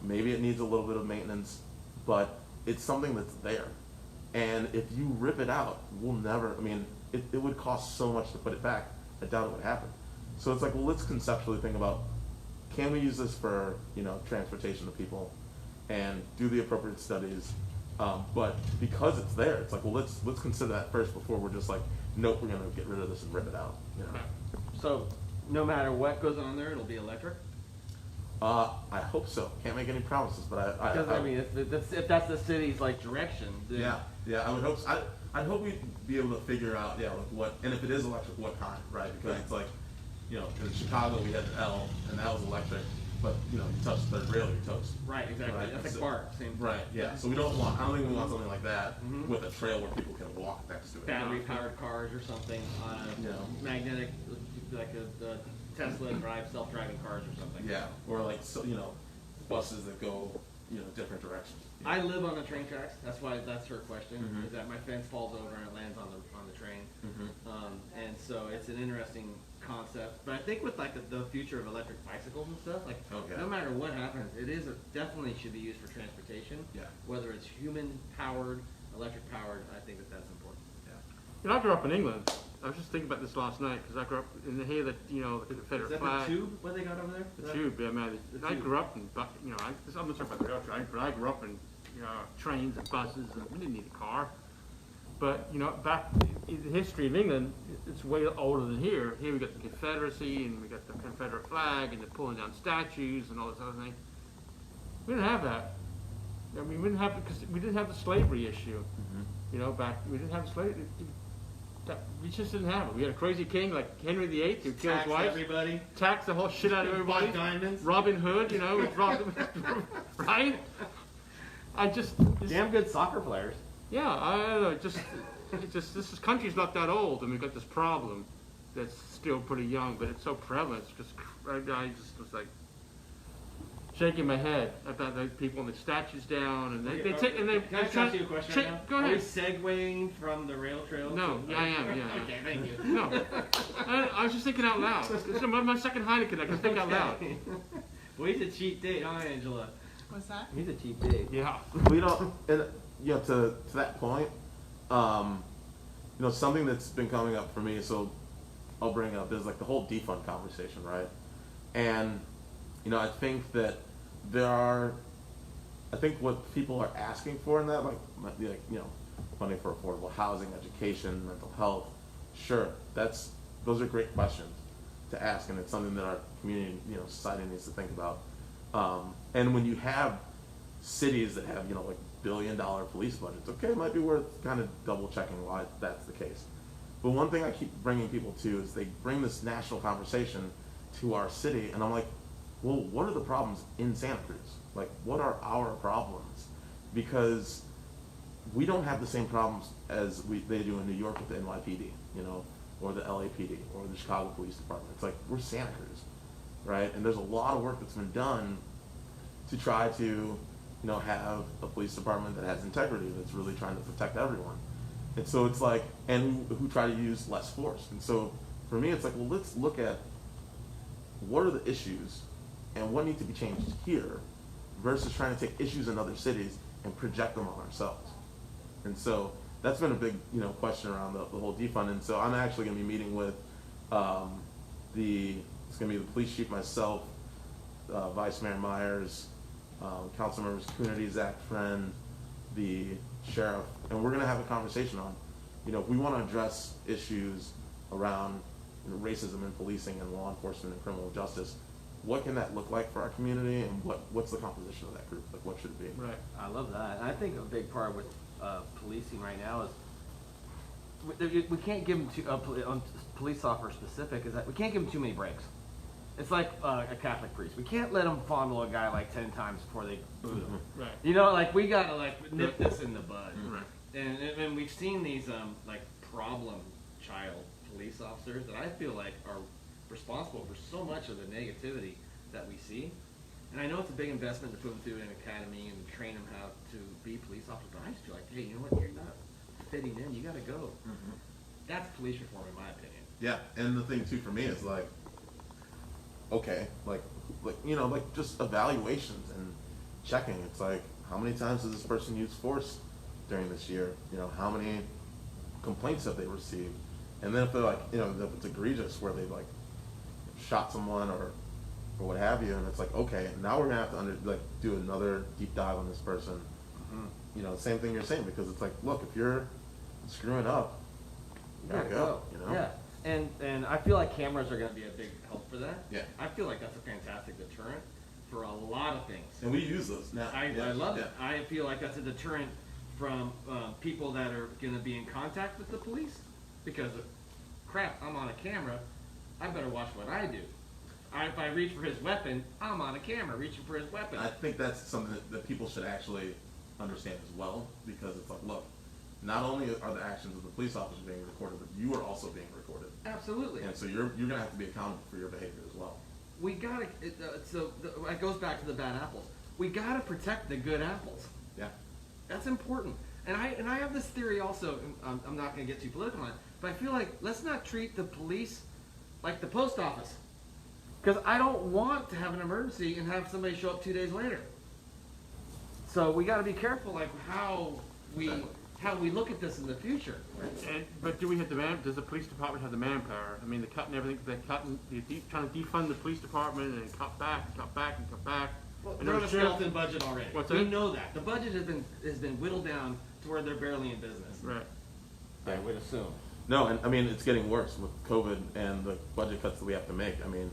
Maybe it needs a little bit of maintenance, but it's something that's there. And if you rip it out, we'll never, it would cost so much to put it back. I doubt it would happen. So it's like, well, let's conceptually think about can we use this for, transportation of people and do the appropriate studies? But because it's there, it's like, well, let's consider that first before we're just like, nope, we're gonna get rid of this and rip it out. So no matter what goes on there, it'll be electric? I hope so. Can't make any promises, but Because I mean, if that's the city's like direction, then yeah, I would hope so. I'd hope we'd be able to figure out, like what, and if it is electric, what kind, right? Because it's like, in Chicago we had the L, and that was electric, but you touch the rail, you're toast. Right, exactly. Right? That's like So- BART, same thing. Right, yeah. So I don't think we want something like that with a trail where people can walk next to it. Battery powered cars or something, magnetic, like a Tesla drive self-driving cars or something. Yeah, or like buses that go different directions. I live on the train tracks. That's why that's her question. Is that my fence falls over and it lands on the train, and so it's an interesting concept. But I think with like the future of electric bicycles and stuff, like no matter what happens, it is definitely should be used for transportation. Yeah. Whether it's human powered, electric powered, I think that's important. Yeah. I grew up in England. I was just thinking about this last night because I grew up in the here that the Confederate Is that flag. the tube? What they got over there? The tube, yeah, man. I tube. grew up in, I'm not talking about the rail train, but I grew up in, trains and buses, and we didn't need a car. But, back in the history of England, it's way older than here. Here we got the Confederacy, and we got the Confederate flag, and they're pulling down statues and all this other thing. We didn't have that. I mean, we didn't have, because we didn't have the slavery issue. We didn't have the slavery. We just didn't have it. We had a crazy king like Henry VIII who killed his wife, everybody, taxed the whole shit out of everybody. bought diamonds. Robin Hood, right? Damn good soccer players. Yeah, I don't know. This country's not that old, and we've got this problem that's still pretty young, but it's so prevalent. It's just, I just was like shaking my head about those people and the statues down, and they take and they. Can I just ask you a question right now? Go Are we ahead. segueing from the rail trail? No, yeah, I am. Yeah. Okay, thank you. No, I was just thinking out loud. This is my second Heineken. I can think out loud. Well, he's a cheap date, huh, Angela? What's that? He's a cheap date. Yeah. We don't, and to that point, something that's been coming up for me. So I'll bring up is like the whole defund conversation, right? And I think that I think what people are asking for in that, like money for affordable housing, education, mental health. Sure, those are great questions to ask, and it's something that our community, society needs to think about. And when you have cities that have, like billion-dollar police budgets, okay, it might be worth kind of double checking why that's the case. But one thing I keep bringing people to is they bring this national conversation to our city, and I'm like, well, what are the problems in Santa Cruz? Like, what are our problems? Because we don't have the same problems as they do in New York with the NYPD, or the LAPD, or the Chicago Police Department. It's like, we're Santa Cruz, right? And there's a lot of work that's been done to try to, have a police department that has integrity, that's really trying to protect everyone. And so it's like, and who try to use less force. And so for me, it's like, well, let's look at what are the issues and what needs to be changed here versus trying to take issues in other cities and project them on ourselves. And so that's been a big, question around the whole defund. And so I'm actually going to be meeting with it's going to be the police chief, myself, Vice Mayor Myers, council members Coonerty, Zach Friend, the sheriff, and we're going to have a conversation on, if we want to address issues around racism in policing and law enforcement and criminal justice, what can that look like for our community, and what's the composition of that group? Like, what should it be? Right. I love that. And I think a big part with policing right now is we can't give them on police officer specific is that we can't give them too many breaks. It's like a Catholic priest. We can't let them fondle a guy like 10 times before they boot him. Right. We gotta nip this in the bud. Right. And we've seen these problem child police officers that I feel like are responsible for so much of the negativity that we see. And I know it's a big investment to put them through an academy and train them how to be police officers, but I just feel like, hey, you know what, you're not fitting in, you gotta go. That's police reform in my opinion. Yeah, and the thing too for me is like, okay, like just evaluations and checking. It's like, how many times has this person used force during this year? How many complaints have they received? And then if they're like, if it's egregious where they shot someone or or what have you, and it's like, okay, now we're gonna have to do another deep dive on this person. You know, same thing you're saying, because it's like, look, if you're screwing up, you gotta go. You know. Yeah. And I feel like cameras are going to be a big help for that. Yeah. I feel like that's a fantastic deterrent for a lot of things. And we use those now. I love it. Yeah. I feel like that's a deterrent from people that are going to be in contact with the police, because crap, I'm on a camera, I better watch what I do. If I reach for his weapon, I'm on a camera reaching for his weapon. I think that's something that people should actually understand as well, because it's like, look, not only are the actions of the police officer being recorded, but you are also being recorded. Absolutely. And so you're going to have to be accountable for your behavior as well. We gotta. It goes back to the bad apples. We gotta protect the good apples. Yeah. That's important. And I have this theory also. And I'm not gonna get too political on it, but I feel like let's not treat the police like the post office, because I don't want to have an emergency and have somebody show up 2 days later. So we gotta be careful, like how we look at this in the future. But do we have does the police department have the manpower? I mean, they're cutting everything, trying to defund the police department and cut back and cut back and cut back. Well, And they're on the a sheriff- skeleton budget already. What's We that? know that. The budget has been whittled down to where they're barely in business. Right. I would assume. No, and I mean, it's getting worse with COVID and the budget cuts that we have to make. I mean,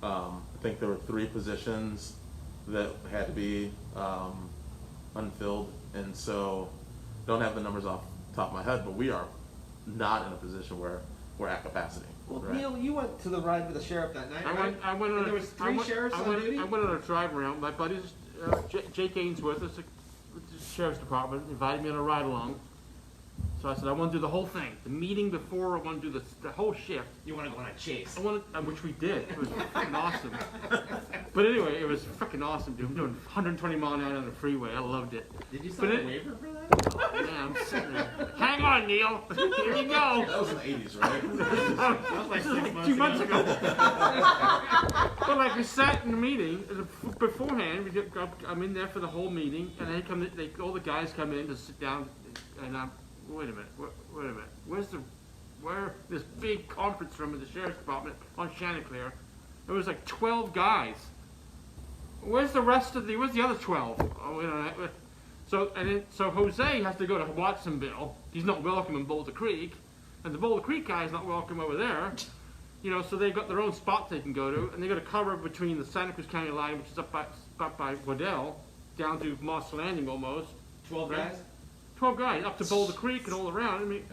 I think there were 3 positions that had to be unfilled, and so don't have the numbers off the top of my head, but we are not in a position where we're at capacity. Well, right? Neil, you went to the ride with the sheriff that night, right? I went on And there was 3 sheriffs on duty? I went on a drive around. My buddies, Jake Ainsworth, with the sheriff's department, invited me on a ride along. So I said, I want to do the whole thing. The meeting before, I want to do the whole shift. You want to go on a chase? Which we did. It was freaking awesome. But anyway, it was freaking awesome, dude. I'm doing 120 mile an hour on the freeway. I loved it. Did you sign a waiver for that? Yeah, I'm sitting there. Hang on, Neil. Here you go. That was in the 80s, right? That was like 6 months 2 months ago. ago. But like we sat in the meeting beforehand. I'm in there for the whole meeting, and all the guys come in to sit down, and I'm. Wait a minute. Where this big conference room in the sheriff's department on Chanticleer? There was like 12 guys. Where's the other 12? Oh, you know. So Jose has to go to Watsonville. He's not welcome in Boulder Creek, and the Boulder Creek guy is not welcome over there. You know, so they've got their own spots they can go to, and they got to cover between the Santa Cruz County line, which is up by Waddell, down to Moss Landing almost. 12 Right? guys? 12 guys up to Boulder Creek and all around. I mean,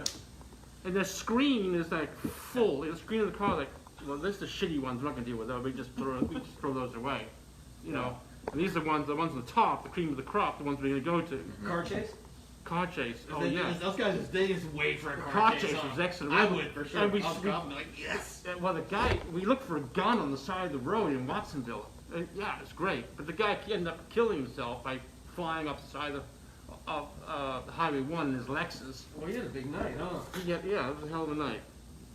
and the screen is like full. The screen of the car, like, well, this is the shitty ones. I'm not gonna deal with those. We just throw those away. You know, and these are the ones on the top, the cream of the crop, the ones we're gonna go to. Car chase? Car chase. Oh yeah. Those guys, they just wait for a Car chase was excellent. I would for sure. And we I'll stop and be like, yes. well, the guy, we looked for a gun on the side of the road in Watsonville. Yeah, it's great. But the guy ended up killing himself by flying up the side of Highway 1 in his Lexus. Well, you had a big night, huh? Yeah, it was a hell of a night.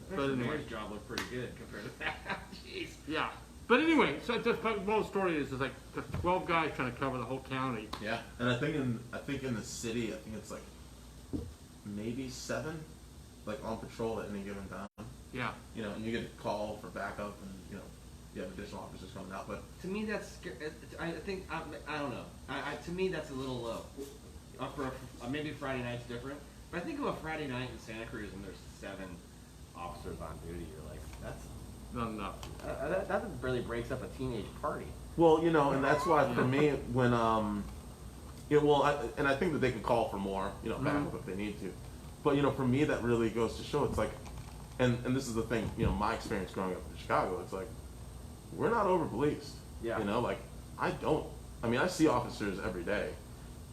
But Actually, anyway. Mayor's job looked pretty good compared to that. Jeez. Yeah. But anyway, so the whole story is like the 12 guys trying to cover the whole county. Yeah, and I think in the city, I think it's like maybe 7, like on patrol at any given time. Yeah. You know, and you get a call for backup, and you know, you have additional officers coming out. But To me, that's. I think I don't know. To me, that's a little low. For maybe Friday night's different, but I think of a Friday night in Santa Cruz and there's 7 officers on duty. You're like, that's Not enough. that really breaks up a teenage party. well, you know, and that's why for me, when and I think that they can call for more, you know, backup if they need to. But you know, for me, that really goes to show it's like, and this is the thing, you know, my experience growing up in Chicago, it's like we're not over policed. Yeah. You know, like I see officers every day.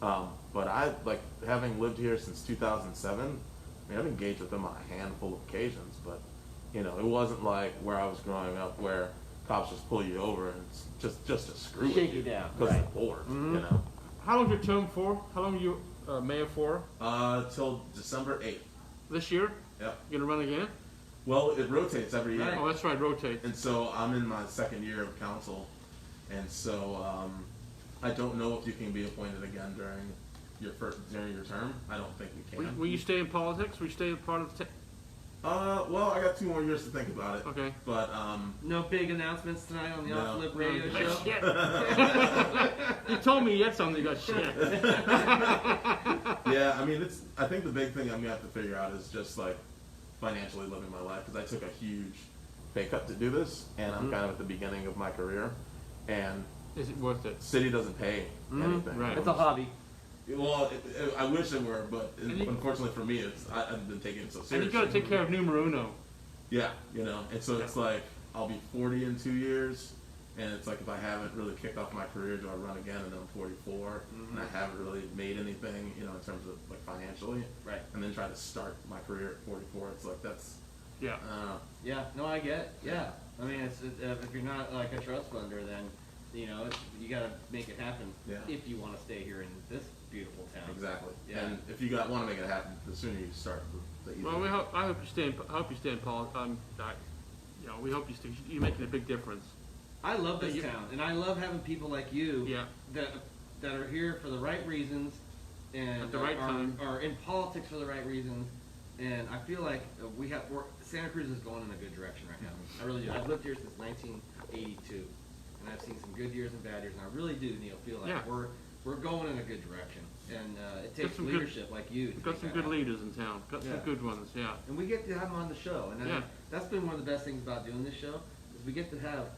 But like having lived here since 2007, I mean, I've engaged with them on a handful of occasions, but you know, it wasn't like where I was growing up where cops just pull you over and it's just to screw Shake with you down, because right. they're bored, you know. How long's your term for? How long are you mayor for? Till December 8th. This year? Yep. You gonna run again? Well, it rotates every year. Right. Oh, that's right, rotate. And so I'm in my 2nd year of council, and so I don't know if you can be appointed again during your term. I don't think you can. Will you stay in politics? Will you stay a part of the Well, I got 2 more years to think about it. Okay. But No big announcements tonight on the No. Off Flip Radio show. Shit. You told me you had something. You got shit. yeah, I mean, I think the big thing I'm gonna have to figure out is just like financially living my life, because I took a huge pay cut to do this, and I'm kind of at the beginning of my career, and Is it worth it? city doesn't pay anything. Right. It's a hobby. Well, I wish it were, but unfortunately for me, I've been taking it so And seriously. you got to take care of numero uno. Yeah, and so it's like I'll be 40 in 2 years, and it's like if I haven't really kicked off my career, do I run again? And then I'm 44, and I haven't really made anything, in terms of like financially. Right. And then try to start my career at 44. It's like that's. Yeah. I don't know. Yeah, no, I get it. Yeah. I mean, if you're not like a trust funder, then, you got to make it happen Yeah. if you want to stay here in this beautiful town. Exactly. Yeah. And if you want to make it happen, the sooner you start, the easier. Well, I hope you stay in. I hope you stay in politics. We hope you're making a big difference. I love this town, and I love having people like you Yeah. that are here for the right reasons and At the right time. are in politics for the right reasons. And I feel like Santa Cruz is going in a good direction right now. I really do. I've lived here since 1982, and I've seen some good years and bad years, and I really do, Neil, feel like Yeah. we're going in a good direction. And it Got takes some good- leadership like you. We've got some good leaders in town. Got some Yeah. good ones. Yeah. And we get to have them on the show, and Yeah. that's been one of the best things about doing this show, is we get to have,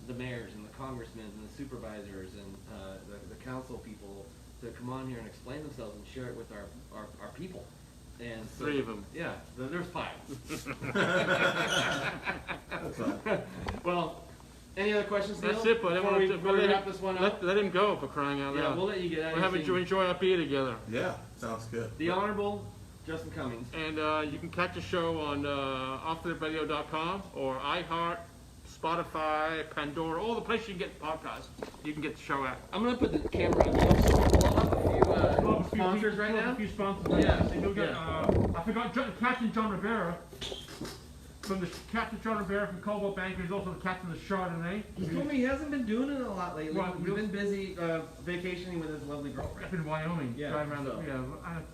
the mayors and the congressmen and the supervisors and the council people to come on here and explain themselves and share it with our people. And so, 3 of them. Yeah, there's 5. That's fine. Well, any other questions, Neil? That's it, but Before we wrap this one up? let him go for crying out loud. Yeah, we'll let you get out. We'll have enjoy our beer together. Yeah, sounds good. The Honorable Justin Cummings. And you can catch the show on offtheradio.com or iHeart, Spotify, Pandora, all the places you can get podcasts. You can get the show at. I'm gonna put the camera on Neil, so we'll have a few sponsors right now. A few sponsors right Yeah, now. So you'll get, yeah. I forgot Captain John Rivera. From Captain John Rivera from Coldwell Banker. He's also the captain of the Chardonnay. He told me he hasn't been doing it a lot lately. Well, He's been busy vacationing with his lovely Up girlfriend. in Wyoming, Yeah, driving around so.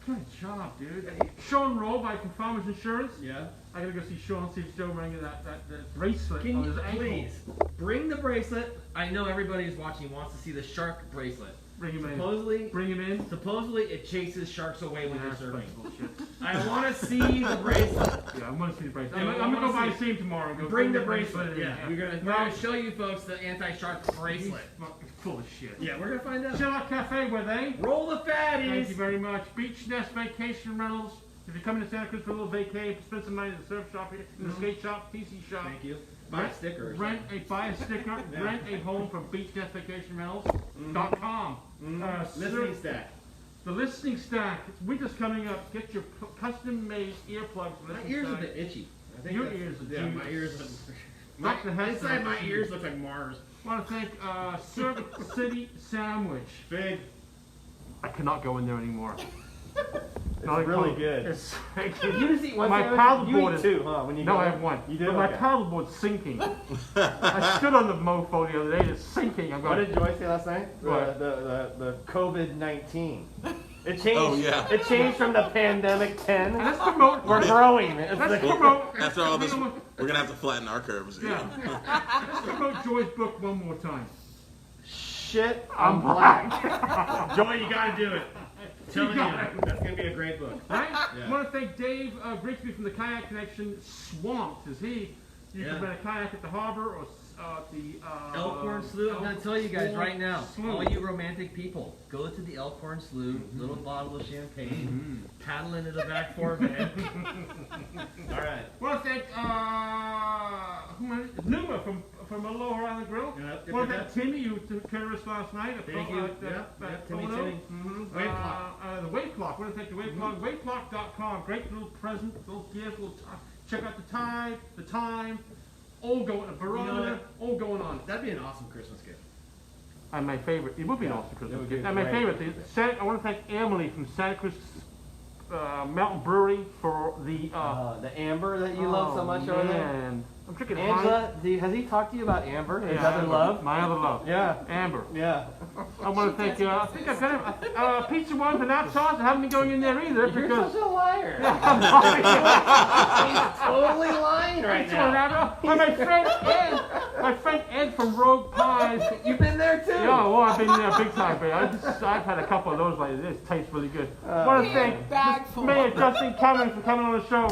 good job, dude. Sean Roll by from Farmers Insurance. Yeah. I gotta go see Sean, see if Joe wearing that bracelet Can on you his ankle. please bring the bracelet? I know everybody who's watching wants to see the shark bracelet. Bring him in. Supposedly, Bring him in. supposedly it chases sharks away when Nah, you're that's serving. bullshit. I want to see the bracelet. Yeah, I want to see the bracelet. Yeah, I'm I gonna go wanna by see and see him tomorrow. Go Bring the bracelet. in. Yeah, we're gonna show you folks the anti-shark He's bracelet. fucking full of shit. Yeah, we're gonna find out. Chill Out Cafe, were they? Roll the Thank you fatties. very much. Beach Nest Vacation Rentals. If you're coming to Santa Cruz for a little vacay, spend some money at the surf shop here, in the skate shop, TC shop. Thank you. Buy a sticker. or Buy a sticker. Yeah. Rent a home from Beach Nest Vacation Rentals.com. Listening stack. The listening stack. Winter's coming up. Get your custom-made earplugs. My ears are a bit itchy. I think Your that's- ears are Yeah, juicy. my ears. Dr. Hess Inside my said- ears look like Mars. I want to thank Circuit City Sandwich. Big. I cannot go in there anymore. It's really good. It's, You just eat one My sandwich? paddle You board eat is- two, huh? When you no, go I there? have one. You did? But my Okay. paddleboard's sinking. I stood on the mofo the other day. It's sinking. I'm What going. did Joyce say last night? What? The COVID-19. It changed. Oh, yeah. It changed from the pandemic 10. Let's promote. We're growing. It's Let's the, promote. After all this, we're gonna have to flatten our curves. Yeah. Let's promote Joy's book one more time. shit, I'm black. Joy, you gotta do it. Tell me got it. that's gonna be a great book. Right? Yeah. I want to thank Dave Grigsby from the Kayak Connection. Swamped is he? You Yeah. can rent a kayak at the harbor or the Elkhorn Slough. I'm gonna tell you guys Elkhorn right now, Slough. all you romantic people, go to the Elkhorn Slough, little bottle of champagne, paddle into the back foreman. All right. I want to thank Numa from Aloha Island Grill. Yep, I want to yep, thank Timmy who took care of us last night. Thank you. Yep, Timmy. Mm-hmm. Wave Clock. The Wave Clock. I want to thank the Wave Clock. WaveClock.com. Great little present, little gift, little check out the time, all going, a barometer, all going on. That'd be an awesome Christmas gift. And my favorite, it would be an awesome it Christmas would be gift. And my great. favorite, I want to thank Emily from Santa Cruz Mountain Brewery for the. The amber that you love so much over there. Man. I'm drinking Angela, has he talked to you about Amber? His other Amber. love? My other love. Yeah. Amber. Yeah. I want to thank you. I think I've got a pizza ones and hot sauce. I haven't been going in there either You're because. such a liar. I'm lying. He's totally lying right now. Well, my friend Ed from Rogue Pies. You've been there too. Yeah, well, I've been there big time, baby. I've had a couple of those lately. This tastes really good. I want to thank Mayor Justin Cummings for coming on the show.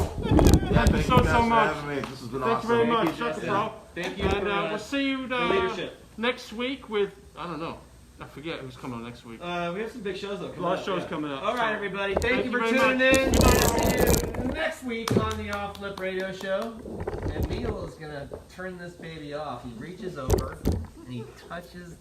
Yeah, Thank you so guys for much. having me. This has been Thank awesome. you very Thank much. you, Shut the Justin. bro. Thank you And for we'll see you the leadership. next week with, I don't know. I forget who's coming on next week. We have some big shows though. A lot of shows coming up. All right, So, everybody. Thank you for very tuning much. in. Good night. See you next week on the Off Flip Radio Show. And Neil is gonna turn this baby off. He reaches over and he touches